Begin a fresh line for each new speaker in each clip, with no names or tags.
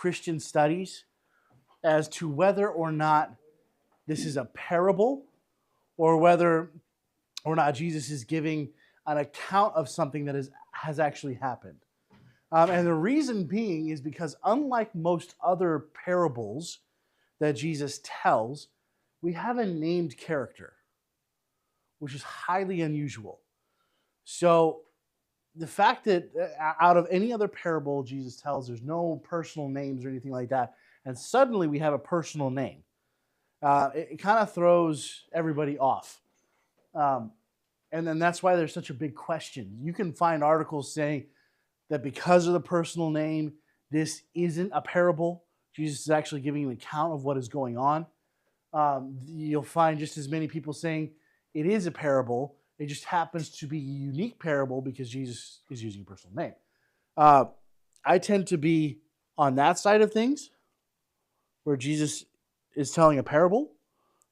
Christian studies as to whether or not this is a parable or whether or not Jesus is giving an account of something that has actually happened. And the reason being is because unlike most other parables that Jesus tells, we have a named character, which is highly unusual. So the fact that out of any other parable Jesus tells, there's no personal names or anything like that, and suddenly we have a personal name, it kind of throws everybody off. And then that's why there's such a big question. You can find articles saying that because of the personal name, this isn't a parable. Jesus is actually giving an account of what is going on. You'll find just as many people saying it is a parable. It just happens to be a unique parable because Jesus is using a personal name. I tend to be on that side of things, where Jesus is telling a parable.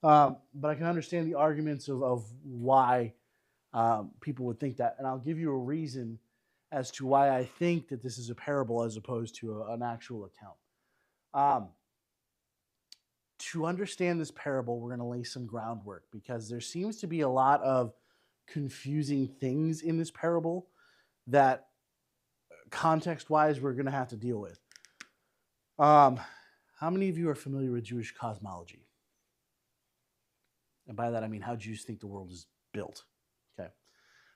But I can understand the arguments of why people would think that. And I'll give you a reason as to why I think that this is a parable as opposed to an actual account. To understand this parable, we're going to lay some groundwork because there seems to be a lot of confusing things in this parable that context-wise we're going to have to deal with. How many of you are familiar with Jewish cosmology? And by that I mean how Jews think the world is built. Okay.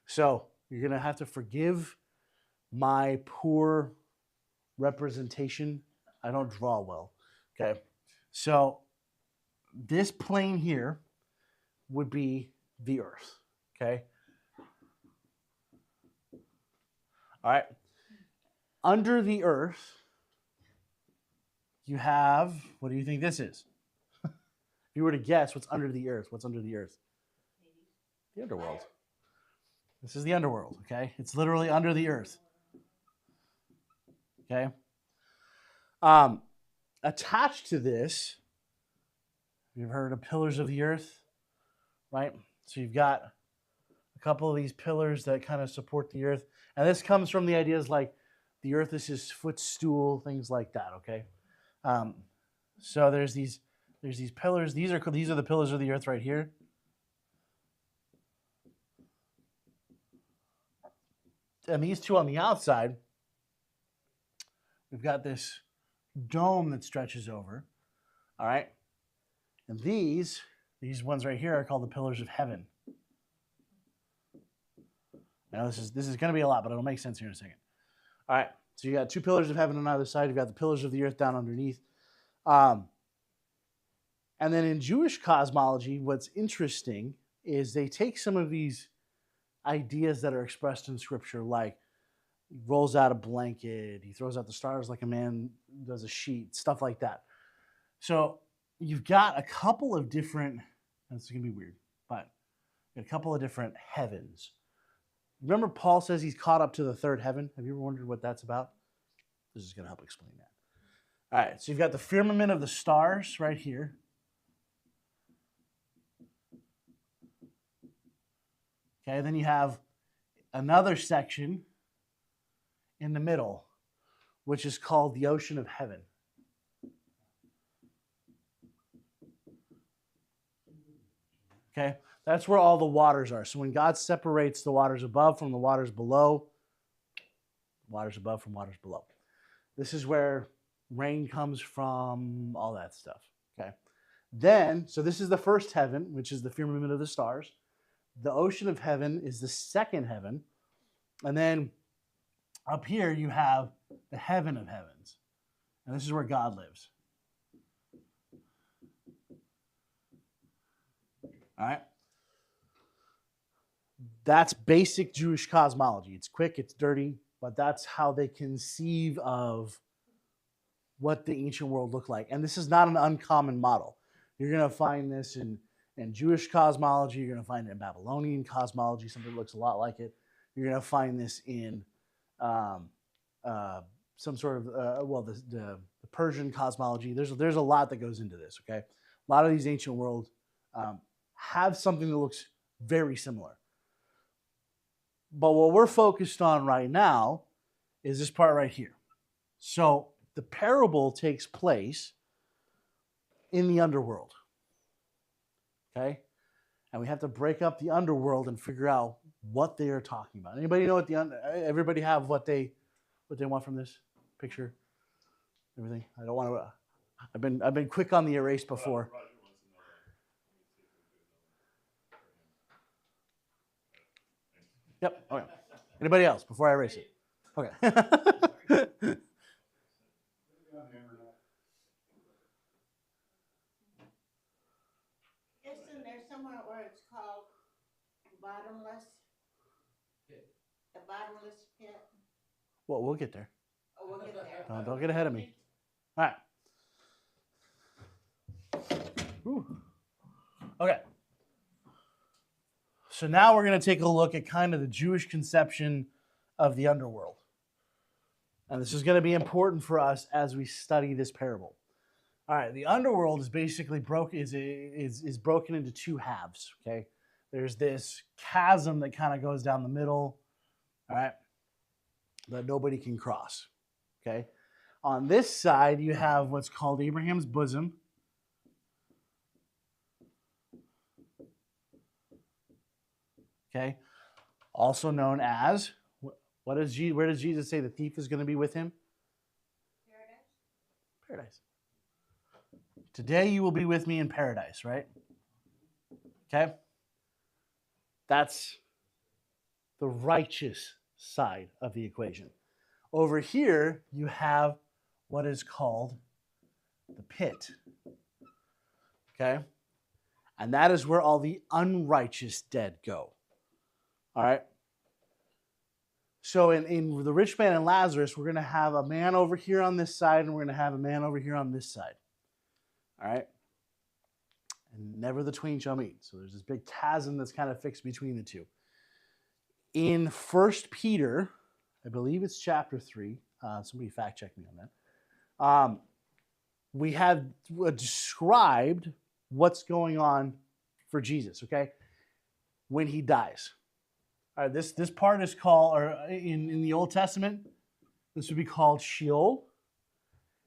So you're going to have to forgive my poor representation. I don't draw well. Okay. So this plane here would be the earth. Okay. All right. Under the earth, you have, what do you think this is? If you were to guess what's under the earth, what's under the earth? The underworld. This is the underworld, okay? It's literally under the earth. Okay? Attached to this, you've heard of pillars of the earth, right? So you've got a couple of these pillars that kind of support the earth. And this comes from the ideas like the earth is his footstool, things like that, okay? So there's these pillars. These are the pillars of the earth right here. And these two on the outside, we've got this dome that stretches over. All right. And these ones right here are called the pillars of heaven. Now this is going to be a lot, but it'll make sense here in a second. All right. So you got two pillars of heaven on either side. You've got the pillars of the earth down underneath. And then in Jewish cosmology, what's interesting is they take some of these ideas that are expressed in Scripture, like he rolls out a blanket, he throws out the stars like a man does a sheet, stuff like that. So you've got a couple of different, this is going to be weird, but a couple of different heavens. Remember Paul says he's caught up to the third heaven? Have you ever wondered what that's about? This is going to help explain that. All right, so you've got the firmament of the stars right here. Okay, then you have another section in the middle, which is called the ocean of heaven. Okay, that's where all the waters are. So when God separates the waters above from the waters below, waters above from waters below. This is where rain comes from, all that stuff. Okay. Then, so this is the first heaven, which is the firmament of the stars. The ocean of heaven is the second heaven. And then up here you have the heaven of heavens. And this is where God lives. All right. That's basic Jewish cosmology. It's quick, it's dirty, but that's how they conceive of what the ancient world looked like. And this is not an uncommon model. You're going to find this in Jewish cosmology. You're going to find it in Babylonian cosmology, something that looks a lot like it. You're going to find this in some sort of, the Persian cosmology. There's a lot that goes into this, okay? A lot of these ancient worlds have something that looks very similar. But what we're focused on right now is this part right here. So the parable takes place in the underworld. Okay? And we have to break up the underworld and figure out what they are talking about. Anybody know what everybody have what they want from this picture? Everything? I don't want to I've been quick on the erase before. Yep. Okay. Anybody else before I erase it? Okay.
Isn't there somewhere where it's called bottomless? The bottomless pit?
Well, we'll get there.
Oh, we'll get there.
Don't get ahead of me. All right. Ooh. Okay. So now we're going to take a look at kind of the Jewish conception of the underworld. And this is going to be important for us as we study this parable. All right, the underworld is basically broken into two halves, okay? There's this chasm that kind of goes down the middle, all right, that nobody can cross, okay? On this side, you have what's called Abraham's bosom. Okay, also known as, where does Jesus say the thief is going to be with him? Paradise. Today you will be with me in paradise, right? Okay? That's the righteous side of the equation. Over here, you have what is called the pit. Okay? And that is where all the unrighteous dead go. All right? So in the rich man and Lazarus, we're going to have a man over here on this side, and we're going to have a man over here on this side. All right? And never the twain shall meet. So there's this big chasm that's kind of fixed between the two. In 1 Peter, I believe it's chapter 3. Somebody fact check me on that. We have described what's going on for Jesus, okay? When he dies. All right, this part is called, or in the Old Testament, this would be called Sheol.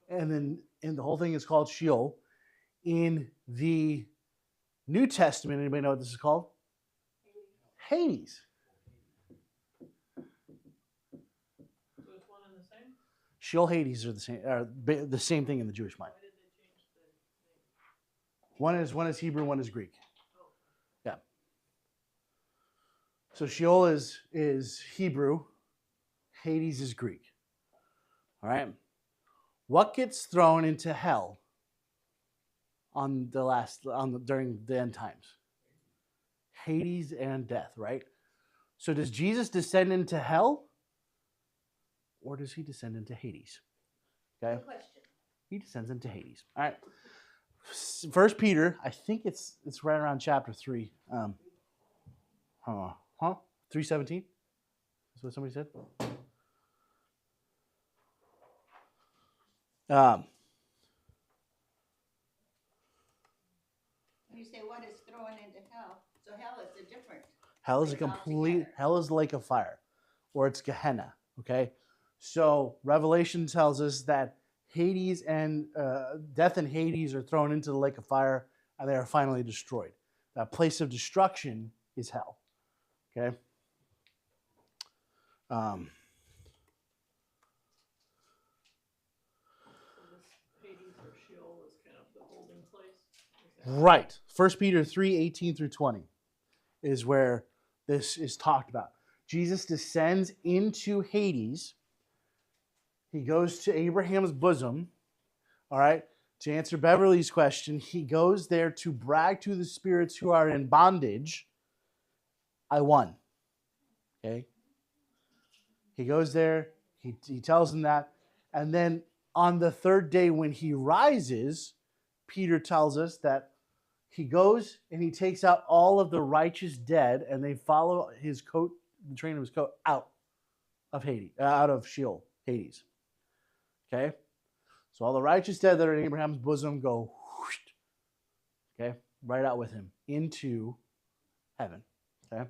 And then the whole thing is called Sheol. In the New Testament, anybody know what this is called? Hades.
So it's one and the same?
Sheol, Hades are the same thing in the Jewish mind.
Why did they change the name?
One is Hebrew, one is Greek. Yeah. So Sheol is Hebrew, Hades is Greek. All right. What gets thrown into hell during the end times? Hades and death, right? So does Jesus descend into hell, or does he descend into Hades? Okay.
Good question.
He descends into Hades. All right. 1 Peter, I think it's right around chapter 3. 3:17? That's what somebody said?
You say what is thrown into hell? So hell is a different.
Hell is hell is the lake of fire, or it's Gehenna, okay? So Revelation tells us that Hades and death and Hades are thrown into the lake of fire, and they are finally destroyed. That place of destruction is hell, okay?
So this Hades or Sheol is kind of the holding place?
Right. 1 Peter 3:18 through 20 is where this is talked about. Jesus descends into Hades. He goes to Abraham's bosom. All right. To answer Beverly's question, he goes there to brag to the spirits who are in bondage. I won. Okay. He goes there. He tells them that. And then on the third day when he rises, Peter tells us that he goes and he takes out all of the righteous dead, and they follow his coat, the train of his coat, out of Hades, out of Sheol, Hades. Okay? So all the righteous dead that are in Abraham's bosom go, whoosh, okay, right out with him into heaven. Okay?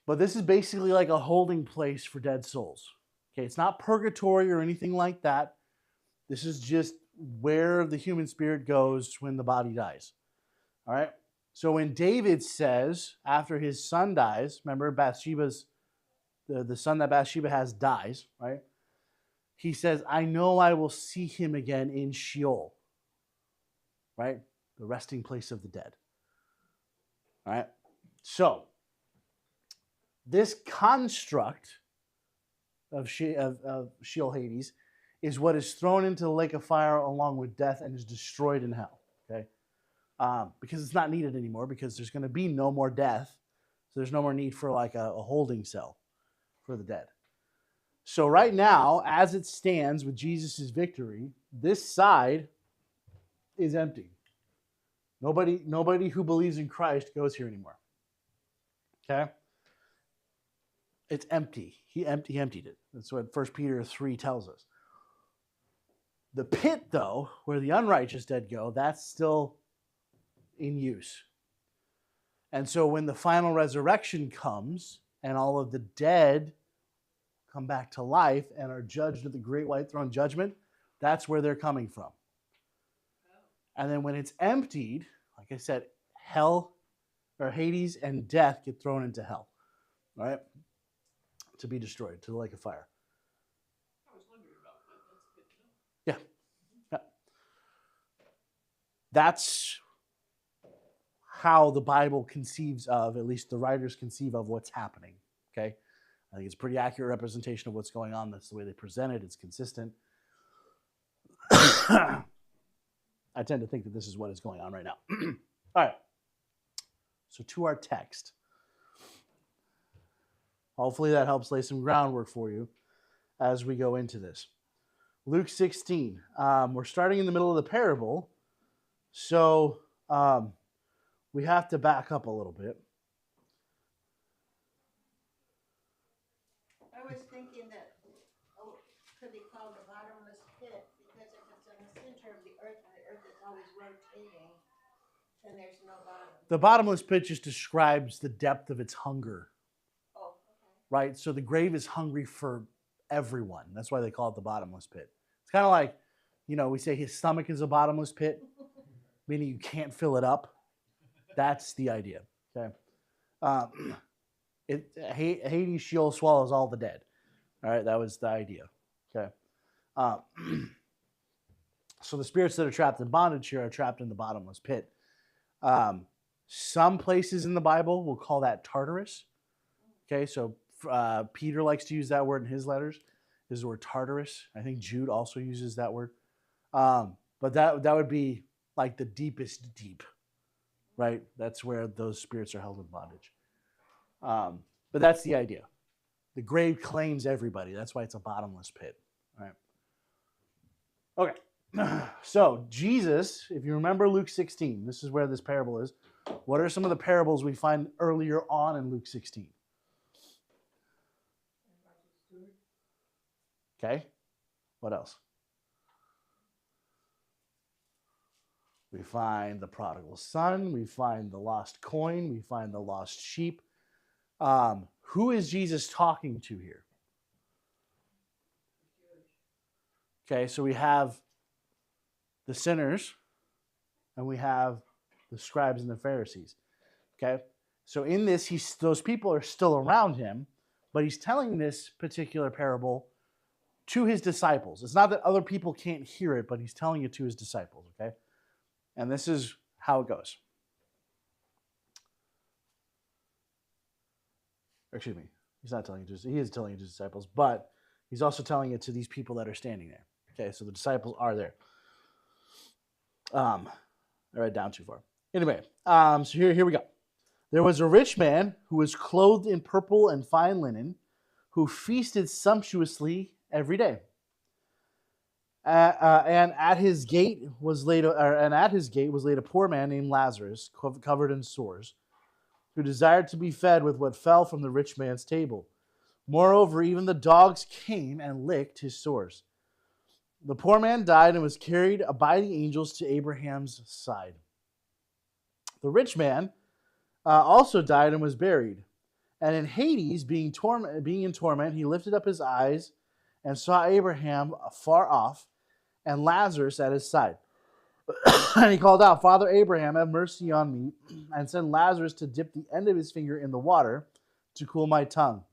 But this is basically like a holding place for dead souls. Okay, it's not purgatory or anything like that. This is just where the human spirit goes when the body dies. All right? So when David says, after his son dies, remember Bathsheba's, the son that Bathsheba has dies, right? He says, I know I will see him again in Sheol, right? The resting place of the dead. All right? So, this construct of Sheol Hades is what is thrown into the lake of fire along with death and is destroyed in hell, okay? Because it's not needed anymore, because there's going to be no more death, so there's no more need for like a holding cell for the dead. So right now, as it stands with Jesus' victory, this side is empty. Nobody who believes in Christ goes here anymore. Okay? It's empty. He emptied it. That's what 1 Peter 3 tells us. The pit, though, where the unrighteous dead go, that's still in use. And so when the final resurrection comes and all of the dead come back to life and are judged at the great white throne judgment, that's where they're coming from. And then when it's emptied, like I said, hell or Hades and death get thrown into hell, right? To be destroyed, to the lake of fire.
I was wondering about that. That's good to know.
Yeah. That's how the Bible conceives of, at least the writers conceive of what's happening, okay? I think it's a pretty accurate representation of what's going on. That's the way they present it. It's consistent. I tend to think that this is what is going on right now. All right. So to our text. Hopefully that helps lay some groundwork for you as we go into this. Luke 16. We're starting in the middle of the parable. So we have to back up a little bit.
I was thinking that, could be called the bottomless pit, because if it's in the center of the earth and the earth is always rotating, then there's no bottom.
The bottomless pit just describes the depth of its hunger.
Oh, okay.
Right? So the grave is hungry for everyone. That's why they call it the bottomless pit. It's kind of like, we say his stomach is a bottomless pit, meaning you can't fill it up. That's the idea. Okay. Hades, Sheol swallows all the dead. All right, that was the idea. Okay. So the spirits that are trapped in bondage here are trapped in the bottomless pit. Some places in the Bible will call that Tartarus. Okay, so Peter likes to use that word in his letters. Is the word Tartarus. I think Jude also uses that word. But that would be like the deepest deep, right? That's where those spirits are held in bondage. But that's the idea. The grave claims everybody. That's why it's a bottomless pit. All right. Okay. So Jesus, if you remember Luke 16, this is where this parable is. What are some of the parables we find earlier on in Luke 16? Okay. What else? We find the prodigal son. We find the lost coin. We find the lost sheep. Who is Jesus talking to here? Okay, so we have the sinners and we have the scribes and the Pharisees. Okay, so in this, those people are still around him, but he's telling this particular parable to his disciples. It's not that other people can't hear it, but he's telling it to his disciples. Okay, and this is how it goes. Excuse me, he's not telling it to he is telling it to his disciples, but he's also telling it to these people that are standing there. Okay, so the disciples are there. I read down too far. Anyway, so here we go. There was a rich man who was clothed in purple and fine linen, who feasted sumptuously every day. And at his gate was laid a poor man named Lazarus, covered in sores, who desired to be fed with what fell from the rich man's table. Moreover, even the dogs came and licked his sores. The poor man died and was carried by the angels to Abraham's side. The rich man also died and was buried. And in Hades, being in torment, he lifted up his eyes and saw Abraham afar off and Lazarus at his side. And he called out, Father Abraham, have mercy on me, and send Lazarus to dip the end of his finger in the water to cool my tongue.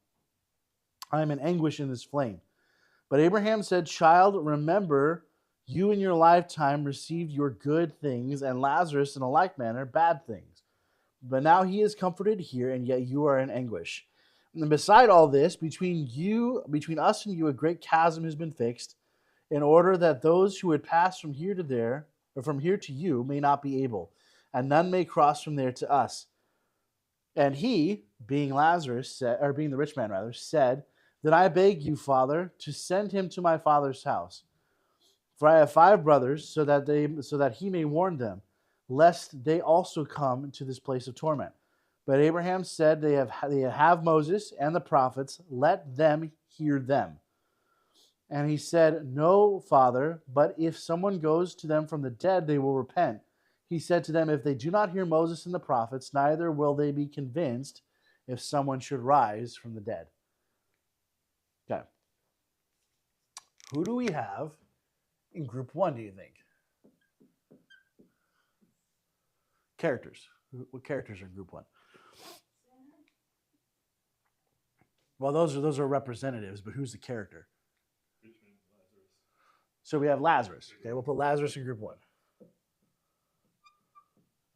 I am in anguish in this flame. But Abraham said, Child, remember, you in your lifetime received your good things, and Lazarus in a like manner bad things. But now he is comforted here, and yet you are in anguish. And beside all this, between us and you, a great chasm has been fixed, in order that those who would pass from here to there, or from here to you, may not be able, and none may cross from there to us. And he, being the rich man rather, said, Then I beg you, Father, to send him to my father's house. For I have 5 brothers, so that he may warn them, lest they also come to this place of torment. But Abraham said, They have Moses and the prophets, let them hear them. And he said, No, Father, but if someone goes to them from the dead, they will repent. He said to them, If they do not hear Moses and the prophets, neither will they be convinced if someone should rise from the dead. Okay. Who do we have in group 1, do you think? Characters. What characters are in group 1? Well, those are representatives, but who's the character? So we have Lazarus. Okay, we'll put Lazarus in group 1.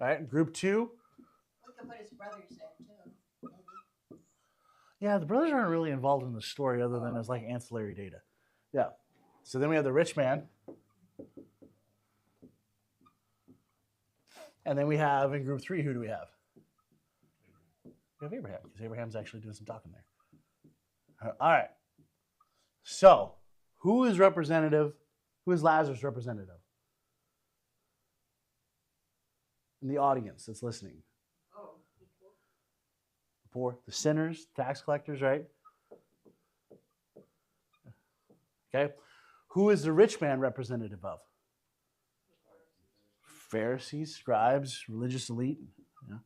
All right, group 2.
We can put his brothers in too. Maybe.
Yeah, the brothers aren't really involved in the story other than as like ancillary data. Yeah. So then we have the rich man. And then we have in group 3, who do we have? We have Abraham, because Abraham's actually doing some talking there. All right. So, who is representative? Who is Lazarus representative of? In the audience that's listening.
Oh,
The poor, the sinners, tax collectors, right? Okay. Who is the rich man representative of? Pharisees, scribes, religious elite. Yeah.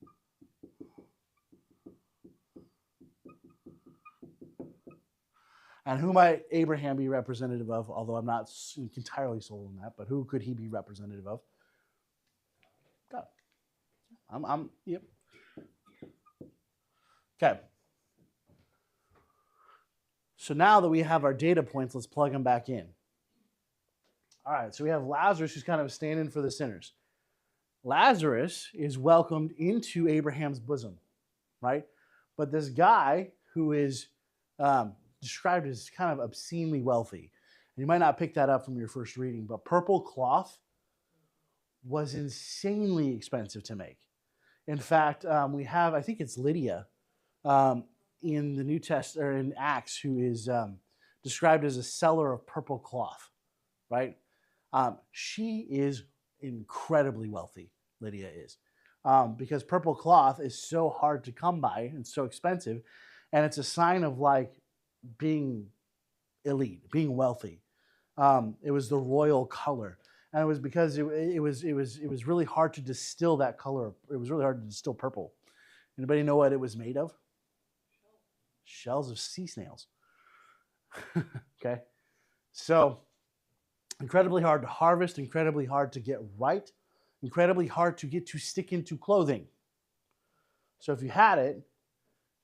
And who might Abraham be representative of? Although I'm not entirely sold on that, but who could he be representative of? God. Yep. Okay. So now that we have our data points, let's plug them back in. All right, so we have Lazarus who's kind of standing for the sinners. Lazarus is welcomed into Abraham's bosom, right? But this guy who is described as kind of obscenely wealthy, and you might not pick that up from your first reading, but purple cloth was insanely expensive to make. In fact, we have, I think it's Lydia in the New Testament, or in Acts, who is described as a seller of purple cloth, right? She is incredibly wealthy, Lydia is, because purple cloth is so hard to come by and so expensive, and it's a sign of like being elite, being wealthy. It was the royal color, and it was because it was really hard to distill that color. It was really hard to distill purple. Anybody know what it was made of? Shells of sea snails. Okay, so incredibly hard to harvest, incredibly hard to get right, incredibly hard to get to stick into clothing. So if you had it,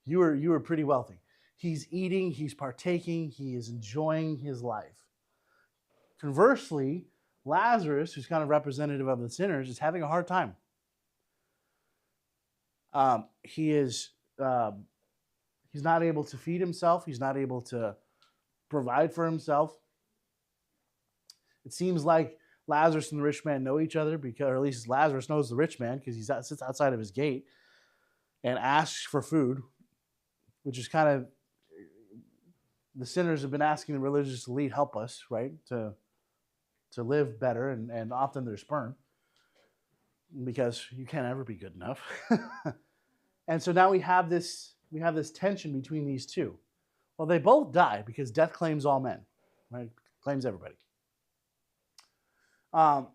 you were pretty wealthy. He's eating, he's partaking, he is enjoying his life. Conversely, Lazarus, who's kind of representative of the sinners, is having a hard time. He's not able to feed himself. He's not able to provide for himself. It seems like Lazarus and the rich man know each other, because, or at least Lazarus knows the rich man because he sits outside of his gate and asks for food, which is kind of, the sinners have been asking the religious elite, help us, right, to live better, and often they're spurned because you can't ever be good enough. And so now we have this tension between these two. Well, they both die because death claims all men, right? Claims everybody. And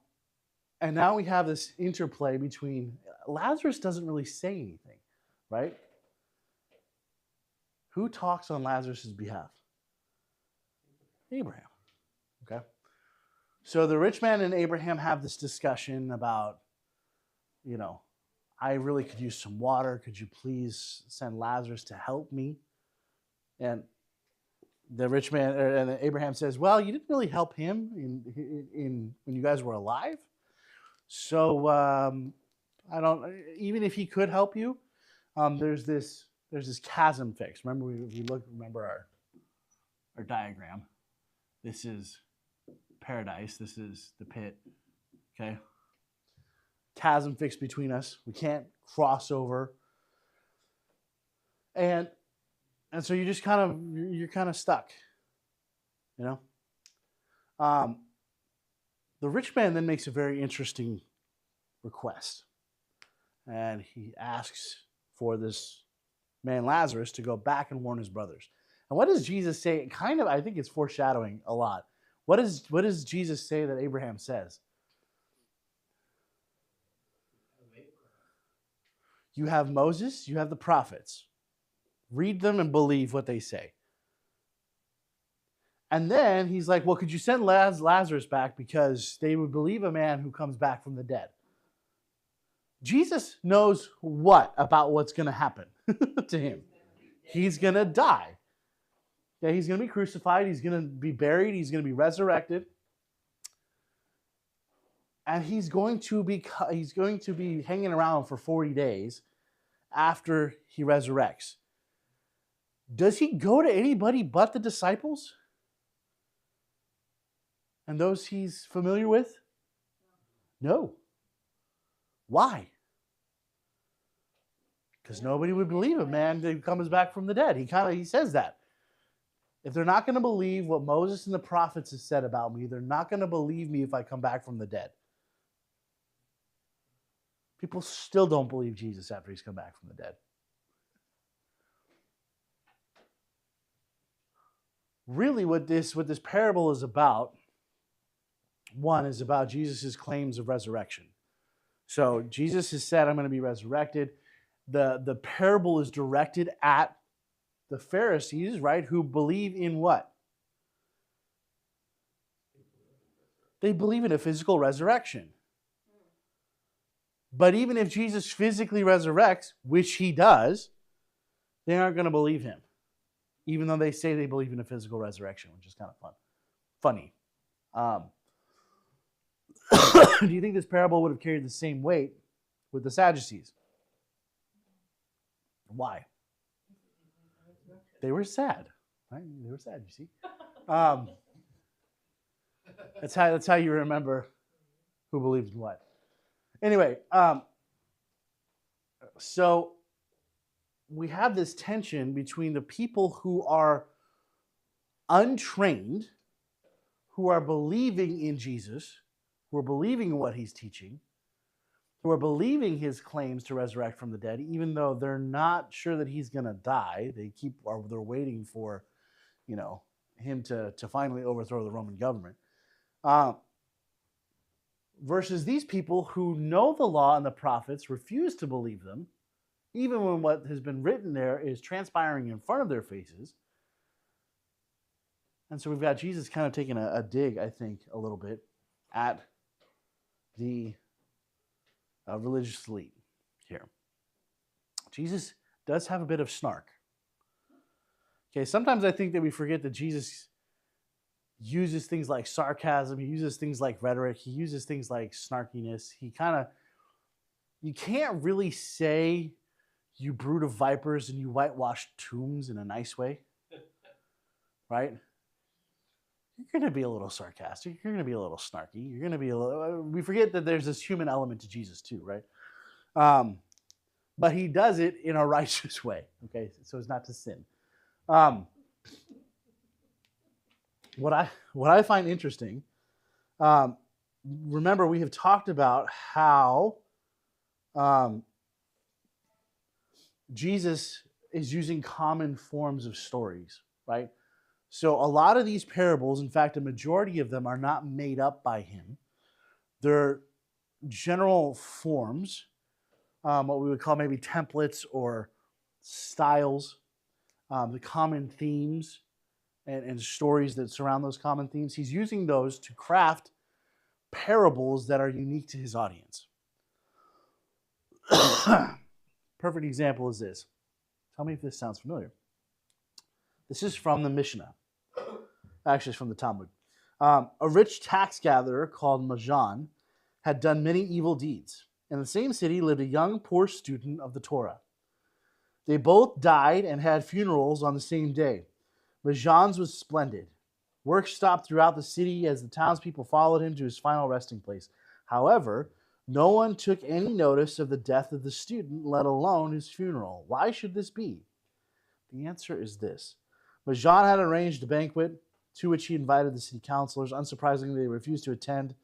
now we have this interplay between, Lazarus doesn't really say anything, right? Who talks on Lazarus' behalf? Abraham. Okay? So the rich man and Abraham have this discussion about, I really could use some water. Could you please send Lazarus to help me? And the rich man and Abraham says, well, you didn't really help him in when you guys were alive. So I don't. Even if he could help you, there's this chasm fixed. Remember, remember our diagram. This is paradise. This is the pit. Okay. Chasm fixed between us. We can't cross over. And so you're kind of stuck. The rich man then makes a very interesting request. And he asks for this man Lazarus to go back and warn his brothers. And what does Jesus say? I think it's foreshadowing a lot. What does Jesus say that Abraham says? You have Moses, you have the prophets. Read them and believe what they say. And then he's like, well, could you send Lazarus back because they would believe a man who comes back from the dead? Jesus knows what about what's going to happen to him. He's going to die. Okay, he's going to be crucified. He's going to be buried. He's going to be resurrected. And he's going to be hanging around for 40 days after he resurrects. Does he go to anybody but the disciples? And those he's familiar with? No. Why? Because nobody would believe a man who comes back from the dead. He says that. If they're not going to believe what Moses and the prophets have said about me, they're not going to believe me if I come back from the dead. People still don't believe Jesus after he's come back from the dead. Really, what this parable is about, one, is about Jesus' claims of resurrection. So Jesus has said, I'm going to be resurrected. The parable is directed at the Pharisees, right, who believe in what? They believe in a physical resurrection. But even if Jesus physically resurrects, which he does, they aren't going to believe him. Even though they say they believe in a physical resurrection, which is kind of funny. Do you think this parable would have carried the same weight with the Sadducees? Why? They were sad. Right? They were sad, you see. That's how you remember who believes in what. Anyway, so we have this tension between the people who are untrained, who are believing in Jesus, who are believing in what he's teaching, who are believing his claims to resurrect from the dead, even though they're not sure that he's going to die. They're waiting for, him to finally overthrow the Roman government. Versus these people who know the law and the prophets, refuse to believe them, even when what has been written there is transpiring in front of their faces. And so we've got Jesus kind of taking a dig, I think, a little bit at the religious elite here. Jesus does have a bit of snark. Okay, sometimes I think that we forget that Jesus uses things like sarcasm, he uses things like rhetoric, he uses things like snarkiness. You can't really say you brood of vipers and you whitewash tombs in a nice way, right? You're going to be a little sarcastic. You're going to be a little snarky. You're going to be a little... We forget that there's this human element to Jesus too, right? But he does it in a righteous way, okay? So as not to sin. What I find interesting, remember we have talked about how Jesus is using common forms of stories, right? So a lot of these parables, in fact, a majority of them are not made up by him. They're general forms, what we would call maybe templates or styles, the common themes and stories that surround those common themes. He's using those to craft parables that are unique to his audience. Perfect example is this. Tell me if this sounds familiar. This is from the Mishnah. Actually, it's from the Talmud. A rich tax gatherer called Majan had done many evil deeds. In the same city lived a young poor student of the Torah. They both died and had funerals on the same day. Majan's was splendid. Work stopped throughout the city as the townspeople followed him to his final resting place. However, no one took any notice of the death of the student, let alone his funeral. Why should this be? The answer is this. Majan had arranged a banquet to which he invited the city councilors. Unsurprisingly, they refused to attend,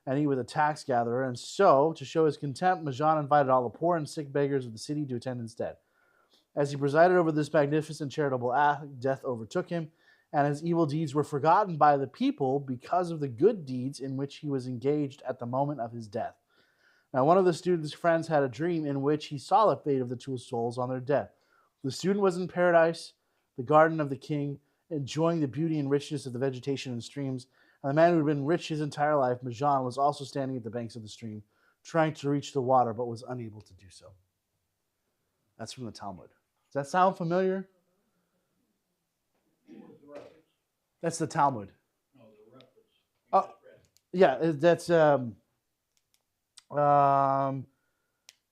and he was a tax gatherer. And so, to show his contempt, Majan invited all the poor and sick beggars of the city to attend instead. As he presided over this magnificent charitable act, death overtook him, and his evil deeds were forgotten by the people because of the good deeds in which he was engaged at the moment of his death. Now, one of the student's friends had a dream in which he saw the fate of the two souls on their death. The student was in paradise, the garden of the king, enjoying the beauty and richness of the vegetation and streams. And the man who had been rich his entire life, Majan, was also standing at the banks of the stream, trying to reach the water, but was unable to do so. That's from the Talmud. Does that sound familiar? That's the Talmud.
No, the reference.
Oh, yeah, that's Chagaga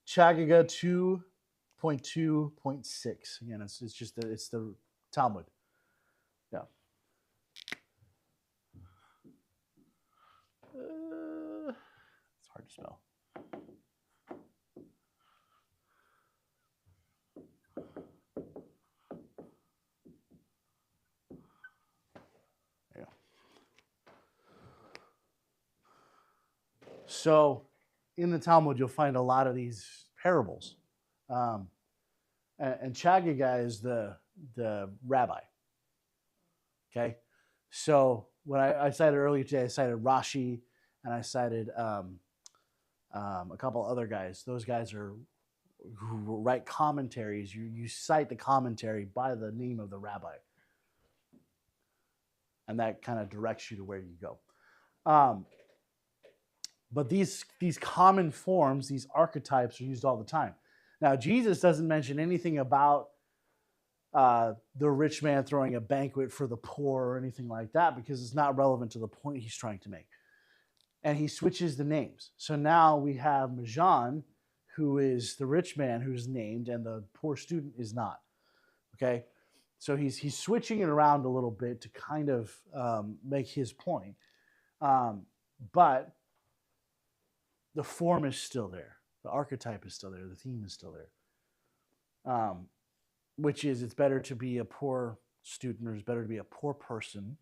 2.2.6. Again, it's just it's the Talmud. Yeah. It's hard to spell. There you go. So, in the Talmud, you'll find a lot of these parables. And Chagaga is the rabbi. Okay? So, when I cited earlier today, I cited Rashi, and I cited a couple other guys. Those guys are who write commentaries. You cite the commentary by the name of the rabbi. And that kind of directs you to where you go. But these common forms, these archetypes, are used all the time. Now, Jesus doesn't mention anything about the rich man throwing a banquet for the poor or anything like that because it's not relevant to the point he's trying to make. And he switches the names. So now we have Majan, who is the rich man who's named, and the poor student is not. Okay? So he's switching it around a little bit to kind of make his point. But the form is still there. The archetype is still there. The theme is still there. Which is, it's better to be a poor student, or it's better to be a poor person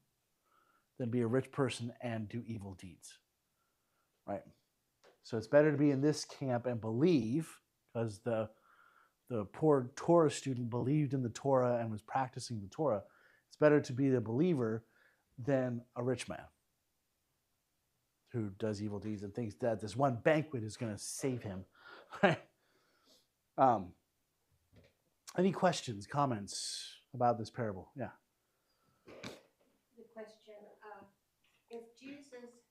than be a rich person and do evil deeds. Right? So it's better to be in this camp and believe, because the poor Torah student believed in the Torah and was practicing the Torah. It's better to be the believer than a rich man who does evil deeds and thinks that this one banquet is going to save him. Right? Any questions, comments about this parable? Yeah.
The question, if Jesus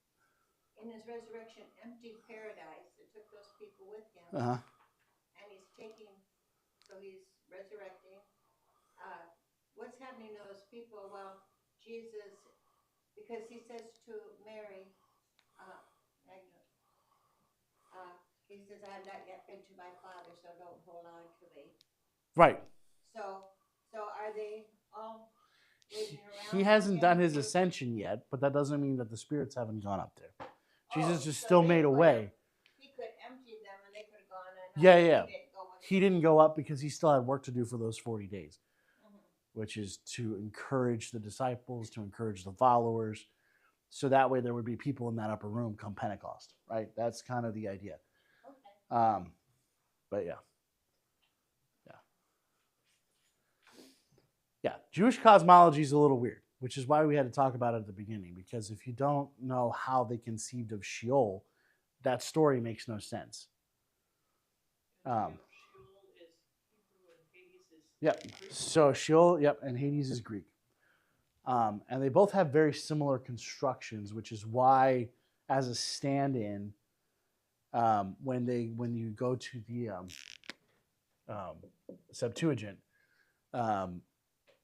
in his resurrection emptied paradise and took those people with him,
Uh-huh.
and he's resurrecting, what's happening to those people? Well, Jesus, because he says to Mary, he says, I have not yet been to my Father, so don't hold on to me.
Right.
So are they all waiting around?
He hasn't done his ascension yet, but that doesn't mean that the spirits haven't gone up there. Jesus just still made a way.
He could empty them and they could have gone.
Yeah. He didn't go up because he still had work to do for those 40 days, which is to encourage the disciples, to encourage the followers, so that way there would be people in that upper room come Pentecost, right? That's kind of the idea.
Okay.
But yeah. Jewish cosmology is a little weird, which is why we had to talk about it at the beginning, because if you don't know how they conceived of Sheol, that story makes no sense.
Sheol is Hebrew and Hades is
Yep.
Greek.
So Sheol, and Hades is Greek. And they both have very similar constructions, which is why, as a stand-in, when you go to the Septuagint,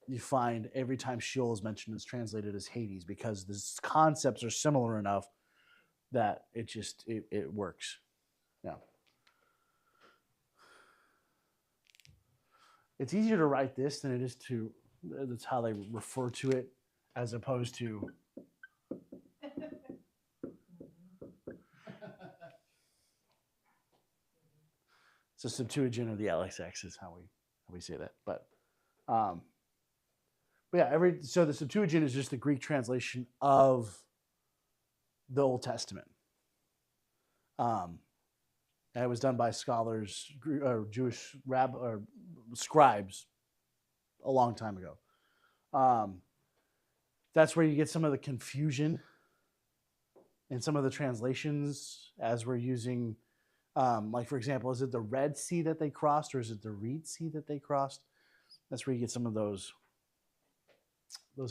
you find every time Sheol is mentioned, it's translated as Hades, because the concepts are similar enough that it works. Yeah. It's easier to write this than it is to, that's how they refer to it, as opposed to it's a Septuagint or the LXX is how we say that. But yeah, so the Septuagint is just the Greek translation of the Old Testament. And it was done by scholars, or Jewish or scribes, a long time ago. That's where you get some of the confusion in some of the translations, as we're using, like, for example, is it the Red Sea that they crossed, or is it the Reed Sea that they crossed? That's where you get some of those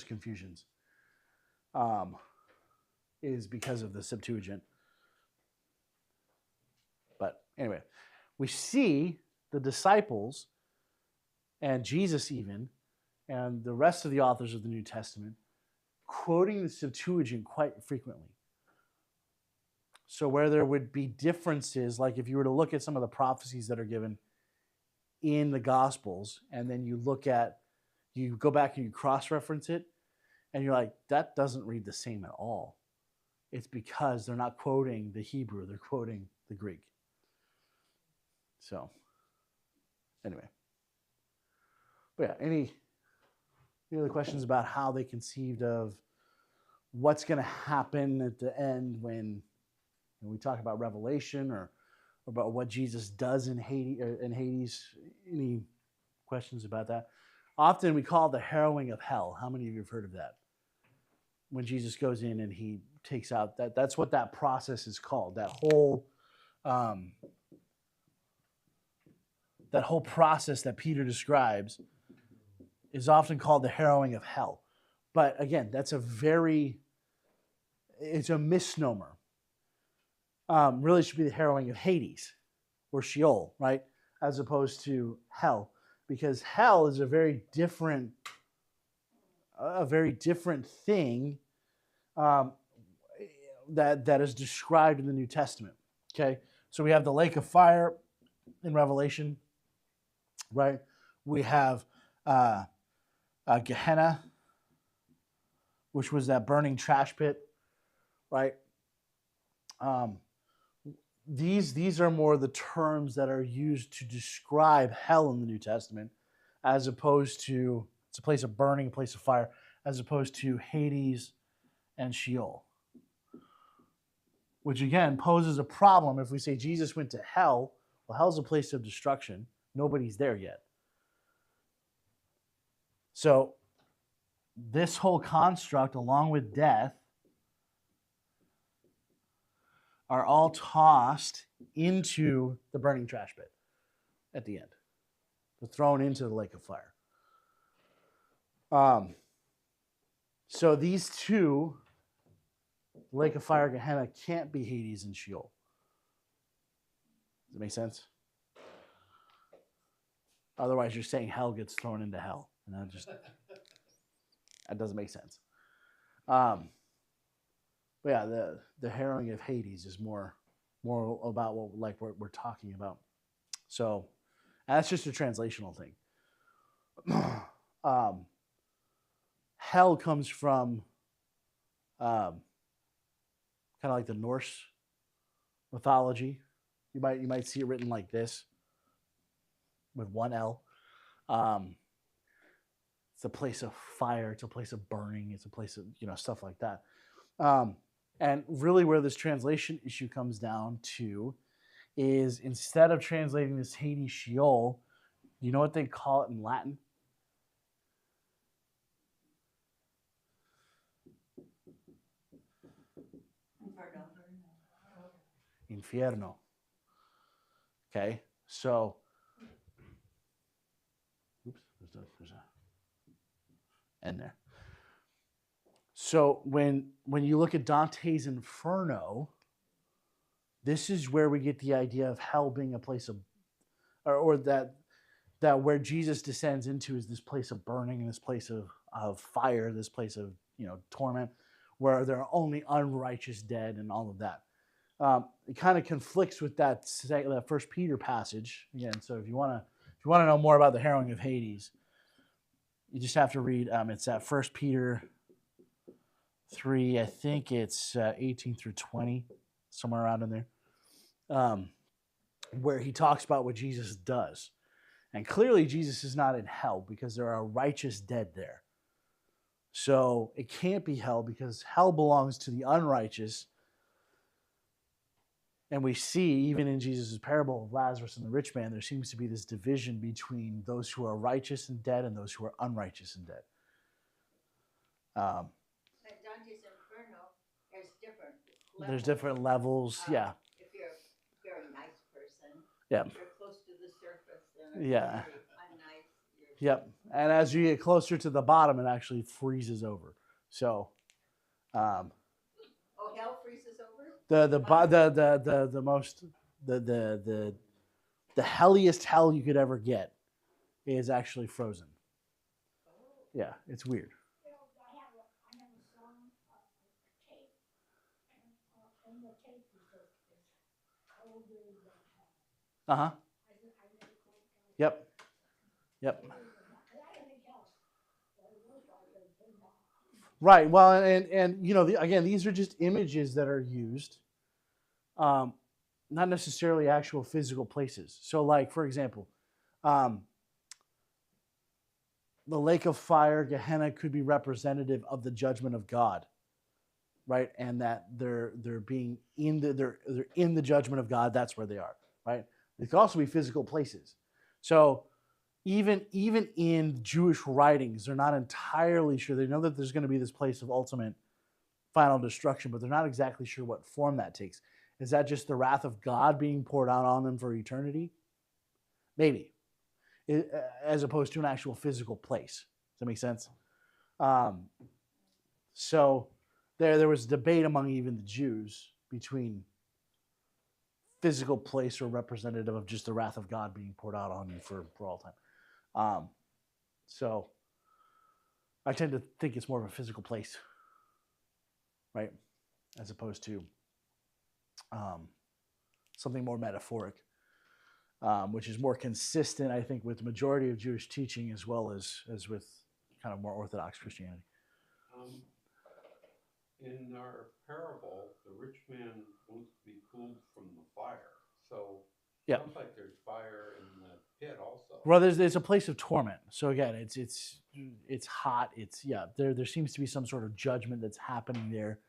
confusions. Is because of the Septuagint. But anyway, we see the disciples and Jesus even, and the rest of the authors of the New Testament quoting the Septuagint quite frequently. So where there would be differences, like if you were to look at some of the prophecies that are given in the Gospels, and then you go back and you cross-reference it, and you're like, that doesn't read the same at all. It's because they're not quoting the Hebrew, they're quoting the Greek. So, anyway. But yeah, any other questions about how they conceived of what's going to happen at the end when we talk about Revelation, or about what Jesus does in Hades? Any questions about that? Often we call it the harrowing of hell. How many of you have heard of that? When Jesus goes in and he takes out that's what that process is called. That whole process that Peter describes is often called the harrowing of hell. But again, it's a misnomer. Really should be the harrowing of Hades or Sheol, right? As opposed to hell, because hell is a very different thing that is described in the New Testament. Okay, so we have the lake of fire in Revelation, right? We have Gehenna, which was that burning trash pit, right? These are more the terms that are used to describe hell in the New Testament, as opposed to, it's a place of burning, a place of fire, as opposed to Hades and Sheol. Which again poses a problem if we say Jesus went to hell. Well, hell's a place of destruction. Nobody's there yet. So this whole construct, along with death, are all tossed into the burning trash pit at the end. They're thrown into the lake of fire. So these two, lake of fire, Gehenna, can't be Hades and Sheol. Does that make sense? Otherwise, you're saying hell gets thrown into hell, and that doesn't make sense. But yeah, the harrowing of Hades is more about what we're talking about. So that's just a translational thing. Hell comes from kind of like the Norse mythology. You might see it written like this, with one L. It's a place of fire. It's a place of burning. It's a place of stuff like that. And really, where this translation issue comes down to is, instead of translating this Hades Sheol, you know what they call it in Latin? Infierno. Okay, so, oops, there's a N there. So when you look at Dante's Inferno, this is where we get the idea of hell being a place of, or that where Jesus descends into is this place of burning, this place of fire, this place of torment, where there are only unrighteous dead and all of that. It kind of conflicts with that First Peter passage again. So if you want to know more about the harrowing of Hades, you just have to read. It's at First Peter 3. I think it's 18 through 20, somewhere around in there, where he talks about what Jesus does. And clearly, Jesus is not in hell because there are righteous dead there. So it can't be hell because hell belongs to the unrighteous. And we see, even in Jesus' parable of Lazarus and the rich man, there seems to be this division between those who are righteous and dead and those who are unrighteous and dead.
At Dante's Inferno, there's different levels.
There's different levels, yeah.
If you're a very nice person,
Yeah.
you're close to the surface, and if
Yeah.
you're very unnice, you're...
Yep. And as you get closer to the bottom, it actually freezes over. So,
Oh, hell freezes over?
the helliest hell you could ever get is actually frozen.
Oh.
Yeah, it's weird.
I have a song, tape, and the tape is colder than hell.
Uh-huh.
I never quite got it.
Yep. Yep.
I don't think else. But it was like a big box.
Right. Well, and again, these are just images that are used, not necessarily actual physical places. So, like for example, the lake of fire, Gehenna, could be representative of the judgment of God, right? And that they're being they're in the judgment of God. That's where they are, right? They could also be physical places. So even in Jewish writings, they're not entirely sure. They know that there's going to be this place of ultimate final destruction, but they're not exactly sure what form that takes. Is that just the wrath of God being poured out on them for eternity? Maybe. As opposed to an actual physical place. Does that make sense? So there was debate among even the Jews between physical place or representative of just the wrath of God being poured out on you for all time. So I tend to think it's more of a physical place, right? As opposed to something more metaphoric, which is more consistent, I think, with the majority of Jewish teaching as well as with kind of more Orthodox Christianity.
In our parable, the rich man wants to be cooled from the fire. So it sounds like there's fire in the pit also.
Well, there's a place of torment. So again, it's hot. There seems to be some sort of judgment that's happening there,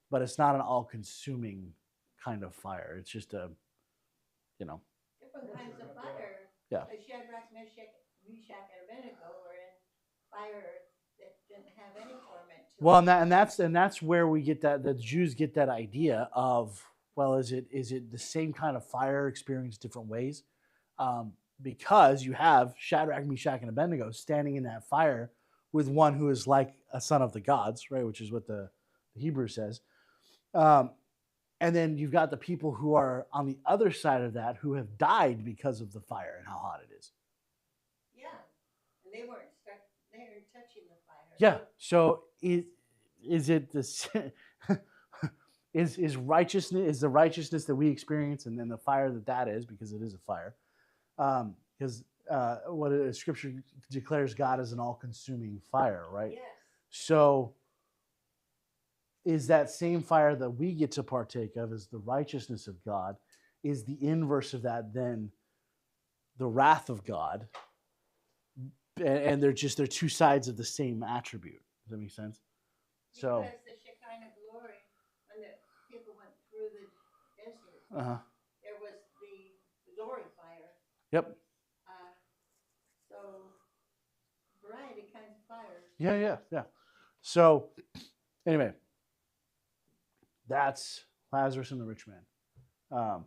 but it's not an all-consuming kind of fire. It's just a,
Different kinds of fire.
Yeah.
Shadrach, Meshach, and Abednego were in fire that didn't have any torment to
Well,
it.
and that's where we get that the Jews get that idea of, well, is it the same kind of fire experienced different ways? Because you have Shadrach, Meshach, and Abednego standing in that fire with one who is like a son of the gods, right? Which is what the Hebrew says. And then you've got the people who are on the other side of that who have died because of the fire and how hot it is.
Yeah, and they weren't touching the fire.
Yeah. So is it this? Is righteousness, is the righteousness that we experience, and then the fire that is, because it is a fire, because what Scripture declares God as an all-consuming fire, right?
Yes.
So is that same fire that we get to partake of as the righteousness of God, is the inverse of that then the wrath of God? And they're two sides of the same attribute. Does that make sense? So
Because the Shekinah glory, when the people went through the desert, there was the glory fire.
Yep.
So variety kinds of fires.
Yeah. So anyway, that's Lazarus and the rich man. Yeah.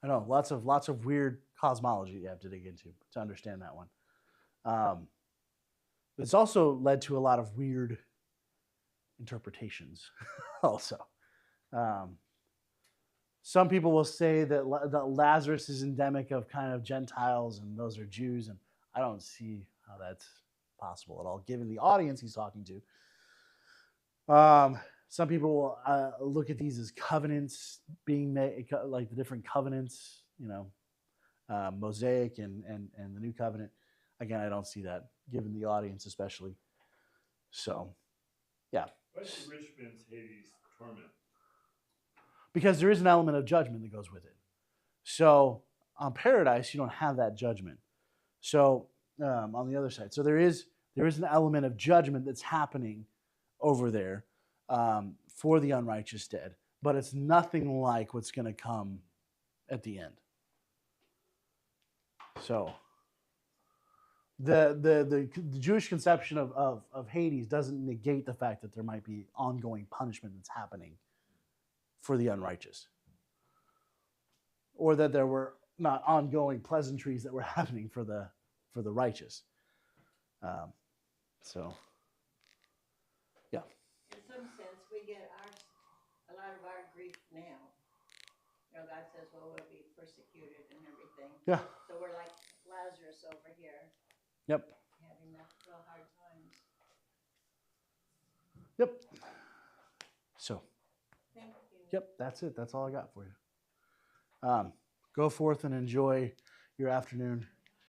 I know lots of weird cosmology you have to dig into to understand that one. It's also led to a lot of weird interpretations. Also, some people will say that Lazarus is endemic of kind of Gentiles and those are Jews, and I don't see how that's possible at all, given the audience he's talking to. Some people look at these as covenants being made, like the different covenants, Mosaic and the New Covenant. Again, I don't see that, given the audience especially. So, yeah.
What's the rich man's Hades torment?
Because there is an element of judgment that goes with it. So on paradise, you don't have that judgment. So on the other side, so there is an element of judgment that's happening over there for the unrighteous dead, but it's nothing like what's going to come at the end. So the Jewish conception of Hades doesn't negate the fact that there might be ongoing punishment that's happening for the unrighteous, or that there were not ongoing pleasantries that were happening for the righteous. So, yeah.
In some sense, we get a lot of our grief now. God says, well, we'll be persecuted and everything.
Yeah.
So we're like Lazarus over here.
Yep.
Having that real hard times.
Yep. So.
Thank you.
Yep, that's it. That's all I got for you. Go forth and enjoy your afternoon.